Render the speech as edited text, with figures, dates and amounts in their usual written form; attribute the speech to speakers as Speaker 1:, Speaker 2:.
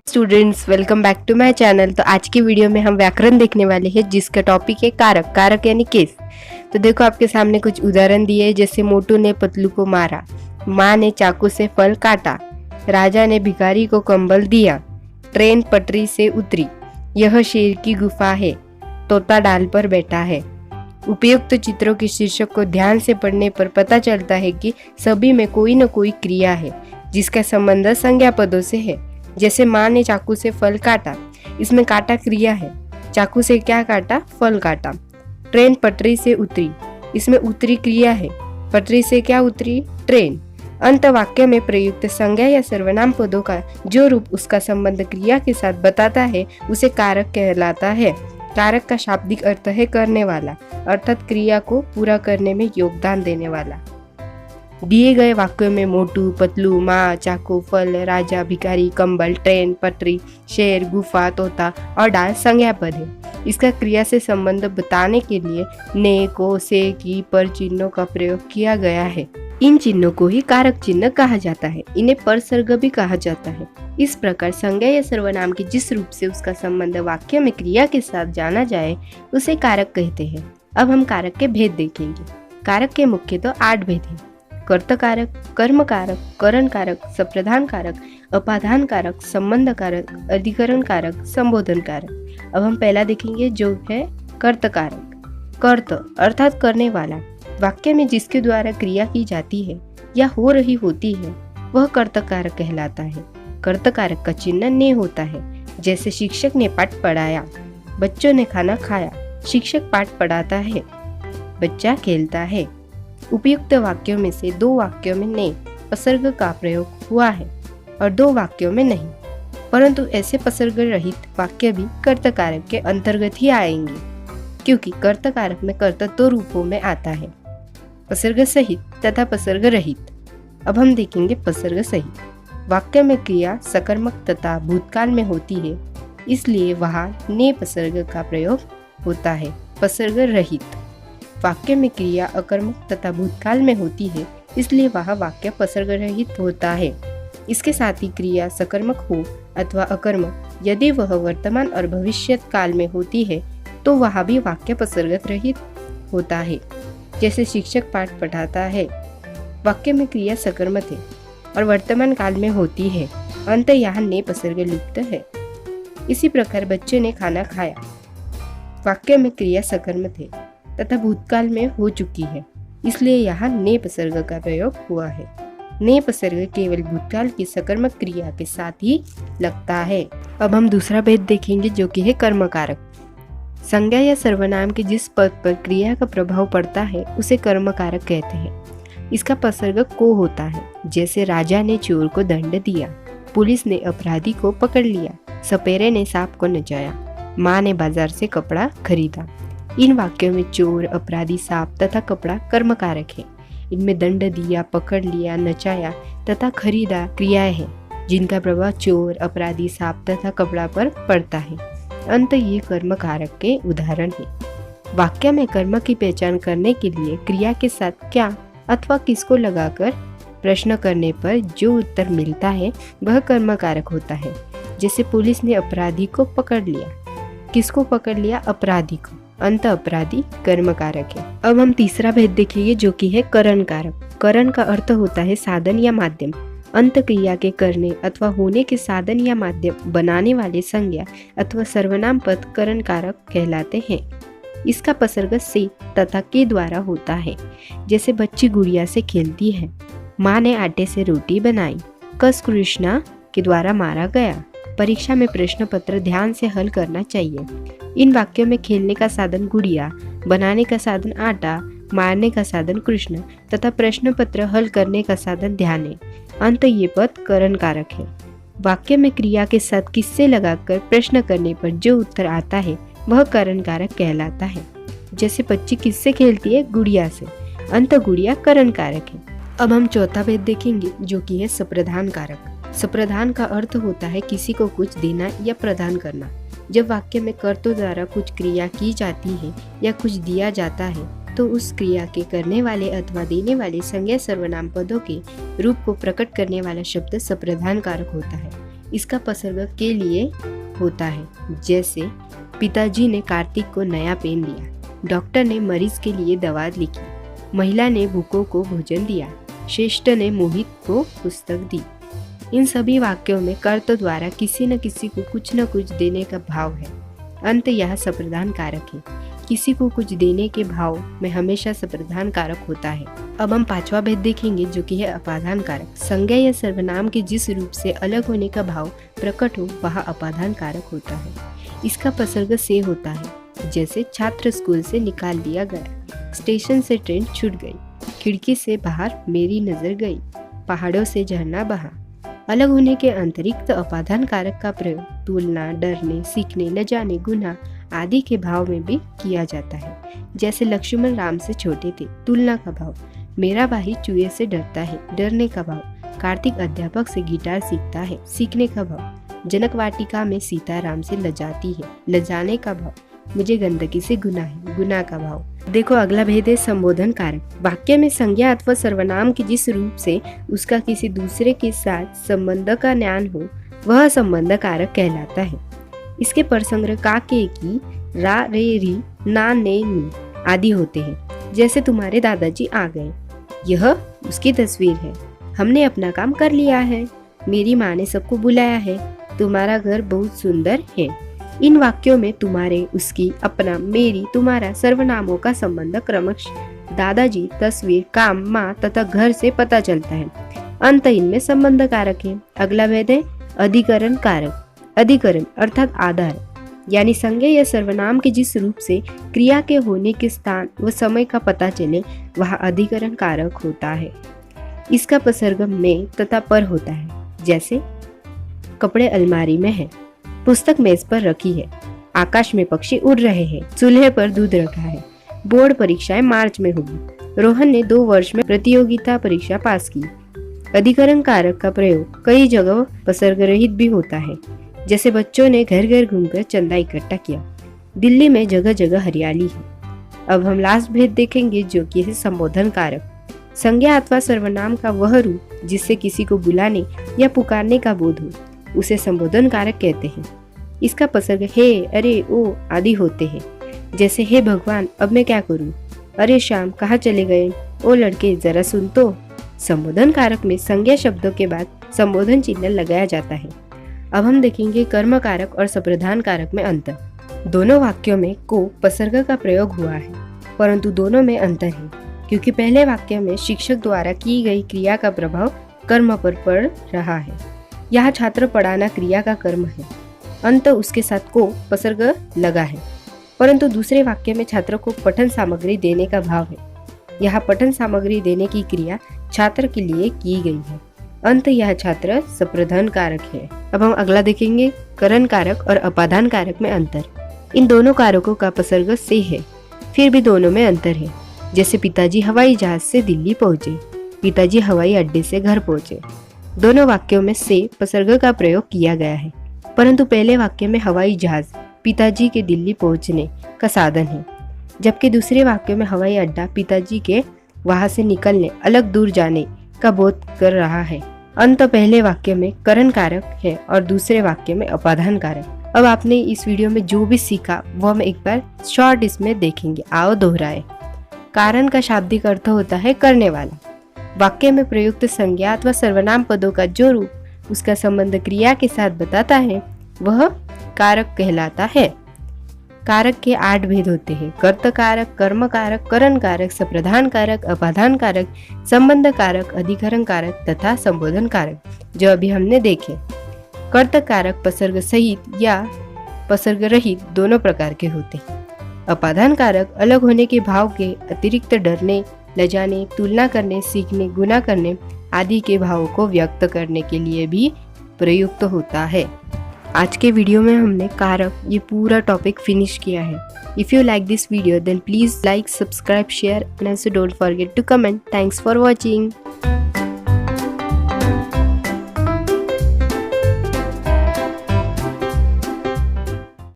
Speaker 1: Students, welcome back to my channel. तो आज की वीडियो में हम व्याकरण देखने वाले हैं जिसका टॉपिक है कारक। कारक यानी केस। तो देखो आपके सामने कुछ उदाहरण दिए हैं, जैसे मोटू ने पतलू को मारा, माँ ने चाकू से फल काटा, राजा ने भिखारी को कंबल दिया, ट्रेन पटरी से उतरी, यह शेर की गुफा है, तोता डाल पर बैठा है। उपयुक्त चित्रों के शीर्षक को ध्यान से पढ़ने पर पता चलता है कि सभी में कोई न कोई क्रिया है जिसका संबंध संज्ञा पदों से है। जैसे माँ ने चाकू से फल काटा, इसमें काटा क्रिया है। चाकू से क्या काटा? फल काटा। ट्रेन पटरी से उतरी, इसमें उतरी क्रिया है। पटरी से क्या उतरी? ट्रेन। अंत वाक्य में प्रयुक्त संज्ञा या सर्वनाम पदों का जो रूप उसका संबंध क्रिया के साथ बताता है उसे कारक कहलाता है। कारक का शाब्दिक अर्थ है करने वाला, अर्थात क्रिया को पूरा करने में योगदान देने वाला। दिए गए वाक्यों में मोटू, पतलू, माँ, चाकू, फल, राजा, भिखारी, कंबल, ट्रेन, पटरी, शेर, गुफा, तोता और डाल संज्ञा पद है। इसका क्रिया से संबंध बताने के लिए ने, को, से, की, पर चिन्हों का प्रयोग किया गया है। इन चिन्हों को ही कारक चिन्ह कहा जाता है। इन्हें परसर्ग भी कहा जाता है। इस प्रकार संज्ञा या सर्वनाम के जिस रूप से उसका संबंध वाक्य में क्रिया के साथ जाना जाए उसे कारक कहते हैं। अब हम कारक के भेद देखेंगे। कारक के मुख्य तो 8 भेद हैं: कर्ता कारक, कर्म कारक, करण कारक, सप्रधान कारक, अपादान कारक, संबंध कारक, अधिकरण कारक, संबोधन कारक। अब हम पहला देखेंगे जो है कर्ता कारक। कर्त अर्थात करने वाला, वाक्य में जिसके द्वारा क्रिया की जाती है या हो रही होती है वह कर्ता कारक कहलाता है। कर्ता कारक का चिन्ह ने होता है। जैसे शिक्षक ने पाठ पढ़ाया, बच्चों ने खाना खाया। शिक्षक पाठ पढ़ाता है, बच्चा खेलता है। उपयुक्त वाक्यों में से 2 वाक्यों में ने उपसर्ग का प्रयोग हुआ है और 2 वाक्यों में नहीं, परंतु ऐसे उपसर्ग रहित वाक्य भी कर्ता कारक के अंतर्गत ही आएंगे, क्योंकि कर्ता कारक में कर्ता 2 रूपों में आता है, उपसर्ग सहित तथा उपसर्ग रहित। अब हम देखेंगे उपसर्ग सहित। वाक्य में क्रिया सकर्मक तथा भूतकाल में होती है, इसलिए वहाँ ने उपसर्ग का प्रयोग होता है। उपसर्ग रहित वाक्य में क्रिया अकर्मक तथा भूतकाल में होती है, इसलिए वह वाक्य उपसर्ग रहित होता है। इसके साथ ही क्रिया सकर्मक हो अथवा अकर्मक यदि वह वर्तमान और भविष्यत काल में होती है तो वह भी वाक्य उपसर्ग रहित होता है। जैसे शिक्षक पाठ पढ़ाता है, वाक्य में क्रिया सकर्मक है और वर्तमान काल में होती है, अंत यहाँ ने उपसर्ग लुप्त है। इसी प्रकार बच्चे ने खाना खाया, वाक्य में क्रिया सकर्मक है तथा भूतकाल में हो चुकी है, इसलिए यहाँ ने उपसर्ग का प्रयोग हुआ है। ने उपसर्ग केवल भूतकाल की सकर्मक क्रिया के साथ ही लगता है। अब हम दूसरा भेद देखेंगे जो कि है कर्म कारक। संज्ञा या सर्वनाम के जिस पद पर क्रिया का प्रभाव पड़ता है उसे कर्म कारक कहते हैं। इसका उपसर्ग को होता है। जैसे राजा ने चोर को दंड दिया, पुलिस ने अपराधी को पकड़ लिया, सपेरे ने सांप को नचाया, माँ ने बाजार से कपड़ा खरीदा। इन वाक्यों में चोर, अपराधी, सांप तथा कपड़ा कर्म कारक है। इनमें दंड दिया, पकड़ लिया, नचाया तथा खरीदा क्रियाएं हैं जिनका प्रभाव चोर, अपराधी, सांप तथा कपड़ा पर पड़ता है। अंत ये कर्म कारक के उदाहरण है। वाक्य में कर्म की पहचान करने के लिए क्रिया के साथ क्या अथवा किसको लगाकर प्रश्न करने पर जो उत्तर मिलता है वह कर्म कारक होता है। जैसे पुलिस ने अपराधी को पकड़ लिया। किसको पकड़ लिया? अपराधी को। अंत अपराधी कर्म कारक है। अब हम तीसरा भेद देखेंगे जो कि है करण कारक। करण का अर्थ होता है साधन या माध्यम। अंत क्रिया के करने अथवा होने के साधन या माध्यम बनाने वाले संज्ञा अथवा सर्वनाम पद करण कारक कहलाते हैं। इसका उपसर्ग से तथा के द्वारा होता है। जैसे बच्ची गुड़िया से खेलती है, माँ ने आटे से रोटी बनाई, कस कृष्णा के द्वारा मारा गया। परीक्षा में प्रश्न पत्र ध्यान से हल करना चाहिए। इन वाक्यों में खेलने का साधन गुड़िया, बनाने का साधन आटा, मारने का साधन कृष्ण तथा प्रश्न पत्र हल करने का साधन ध्यान है। अंत ये पद करण कारक है। वाक्य में क्रिया के साथ किससे लगाकर प्रश्न करने पर जो उत्तर आता है वह करण कारक कहलाता है। जैसे बच्ची किससे खेलती है? गुड़िया से। अंत गुड़िया करण कारक है। अब हम चौथा भेद देखेंगे जो कि है सप्रधान कारक। सप्रधान का अर्थ होता है किसी को कुछ देना या प्रदान करना। जब वाक्य में कर्ता द्वारा कुछ क्रिया की जाती है या कुछ दिया जाता है तो उस क्रिया के करने वाले अथवा देने वाले संज्ञा सर्वनाम पदों के रूप को प्रकट करने वाला शब्द सप्रधान कारक होता है। इसका उपसर्ग के लिए होता है। जैसे पिताजी ने कार्तिक को नया पेन दिया, डॉक्टर ने मरीज के लिए दवा लिखी, महिला ने भूखों को भोजन दिया, श्रेष्ठ ने मोहित को पुस्तक दी। इन सभी वाक्यों में कर्ता द्वारा किसी न किसी को कुछ न कुछ देने का भाव है। अंत यह सप्रधान कारक है। किसी को कुछ देने के भाव में हमेशा सप्रधान कारक होता है। अब हम पांचवा भेद देखेंगे जो कि है अपादान कारक। संज्ञा या सर्वनाम के जिस रूप से अलग होने का भाव प्रकट हो वह अपादान कारक होता है। इसका उपसर्ग से होता है। जैसे छात्र स्कूल से निकाल दिया गया, स्टेशन से ट्रेन छूट गई, खिड़की से बाहर मेरी नजर गई, पहाड़ों से झरना बहा। अलग होने के अतिरिक्त अपादान कारक का प्रयोग तुलना, डरने, सीखने, न जाने, गुनाह आदि के भाव में भी किया जाता है। जैसे लक्ष्मण राम से छोटे थे, तुलना का भाव। मेरा भाई चूहे से डरता है, डरने का भाव। कार्तिक अध्यापक से गिटार सीखता है, सीखने का भाव। जनक वाटिका में सीता राम से लजाती है, लजाने का भाव। मुझे गंदगी से गुनाह है, गुनाह का भाव। देखो अगला भेद है संबोधन कारक। वाक्य में संज्ञा अथवा सर्वनाम के जिस रूप से उसका किसी दूसरे के साथ संबंध का ज्ञान हो वह संबंध कारक कहलाता है। इसके परसंग्रह का, के, की, रा, रे, री, ना, ने, नी आदि होते हैं। जैसे तुम्हारे दादाजी आ गए, यह उसकी तस्वीर है। हमने अपना काम कर लिया है, मेरी माँ ने सबको बुलाया है, तुम्हारा घर बहुत सुंदर है। इन वाक्यों में तुम्हारे, उसकी, अपना, मेरी, तुम्हारा सर्वनामों का संबंध क्रमशः दादाजी, तस्वीर, काम, माँ तथा घर से पता चलता है। अंत इनमें संबंध कारक है। अगला भेद है अधिकरण कारक। अधिकरण अर्थात आधार, यानी संज्ञा या सर्वनाम के जिस रूप से क्रिया के होने के स्थान व समय का पता चले वह अधिकरण कारक होता है। इसका उपसर्ग में तथा पर होता है। जैसे कपड़े अलमारी में है, पुस्तक मेज पर रखी है, आकाश में पक्षी उड़ रहे हैं, चूल्हे पर दूध रखा है, बोर्ड परीक्षाएं मार्च में होगी, रोहन ने 2 वर्ष में प्रतियोगिता परीक्षा पास की। अधिकरण कारक का प्रयोग कई जगह उपसर्ग रहित भी होता है। जैसे बच्चों ने घर घर घूमकर चंदा इकट्ठा किया, दिल्ली में जगह जगह हरियाली है। अब हम लास्ट भेद देखेंगे जो कि है संबोधन कारक। संज्ञा अथवा सर्वनाम का वह रूप जिससे किसी को बुलाने या पुकारने का बोध हो उसे संबोधन कारक कहते हैं। इसका उपसर्ग हे, अरे, ओ आदि होते हैं। जैसे हे भगवान अब मैं क्या करूं, अरे श्याम कहाँ चले गए, ओ लड़के जरा सुन तो। संबोधन कारक में संज्ञा शब्दों के बाद संबोधन चिन्ह लगाया जाता है। अब हम देखेंगे कर्म कारक और सप्रधान कारक में अंतर। दोनों वाक्यों में को उपसर्ग का प्रयोग हुआ है, परंतु दोनों में अंतर है क्योंकि पहले वाक्य में शिक्षक द्वारा की गई क्रिया का प्रभाव कर्म पर पड़ रहा है। यहाँ छात्र पढ़ाना क्रिया का कर्म है, अंत उसके साथ को उपसर्ग लगा है। परंतु दूसरे वाक्य में छात्र को पठन सामग्री देने का भाव है। यहाँ पठन सामग्री देने की क्रिया छात्र के लिए की गई है, अंत यह छात्र सप्रधान कारक है। अब हम अगला देखेंगे करण कारक और अपादान कारक में अंतर। इन दोनों कारकों का उपसर्ग से है, फिर भी दोनों में अंतर है। जैसे पिताजी हवाई जहाज से दिल्ली पहुंचे, पिताजी हवाई अड्डे से घर पहुंचे। दोनों वाक्यों में से उपसर्ग का प्रयोग किया गया है, परंतु पहले वाक्य में हवाई जहाज पिताजी के दिल्ली पहुंचने का साधन है, जबकि दूसरे वाक्य में हवाई अड्डा पिताजी के वहां से निकलने, अलग दूर जाने का बोध कर रहा है। अंत पहले वाक्य में करण कारक है और दूसरे वाक्य में अपादान कारक। अब आपने इस वीडियो में जो भी सीखा वो हम एक बार शॉर्ट इसमें देखेंगे। आओ दोहराए। कारण का शाब्दिक अर्थ होता है करने वाला। वाक्य में प्रयुक्त संज्ञा अथवा सर्वनाम पदों का जो रूप उसका संबंध क्रिया के साथ बताता है वह कारक कहलाता है। कारक के 8 भेद होते हैं: कर्त कारक, कर्म कारक, करण कारक, सप्रधान कारक, अपादान कारक, संबंध कारक, अधिकरण कारक तथा संबोधन कारक, जो अभी हमने देखे। कर्त कारक उपसर्ग सहित या उपसर्ग रहित दोनों प्रकार के होते हैं। अपादान कारक अलग होने के भाव के अतिरिक्त डरने, लजाने, तुलना करने, सीखने, गुना करने आदि के भावों को व्यक्त करने के लिए भी प्रयुक्त होता है। आज के वीडियो में हमने कारक ये पूरा टॉपिक फिनिश किया है। If you like this video then please like, subscribe, share and also don't forget to comment. Thanks for watching.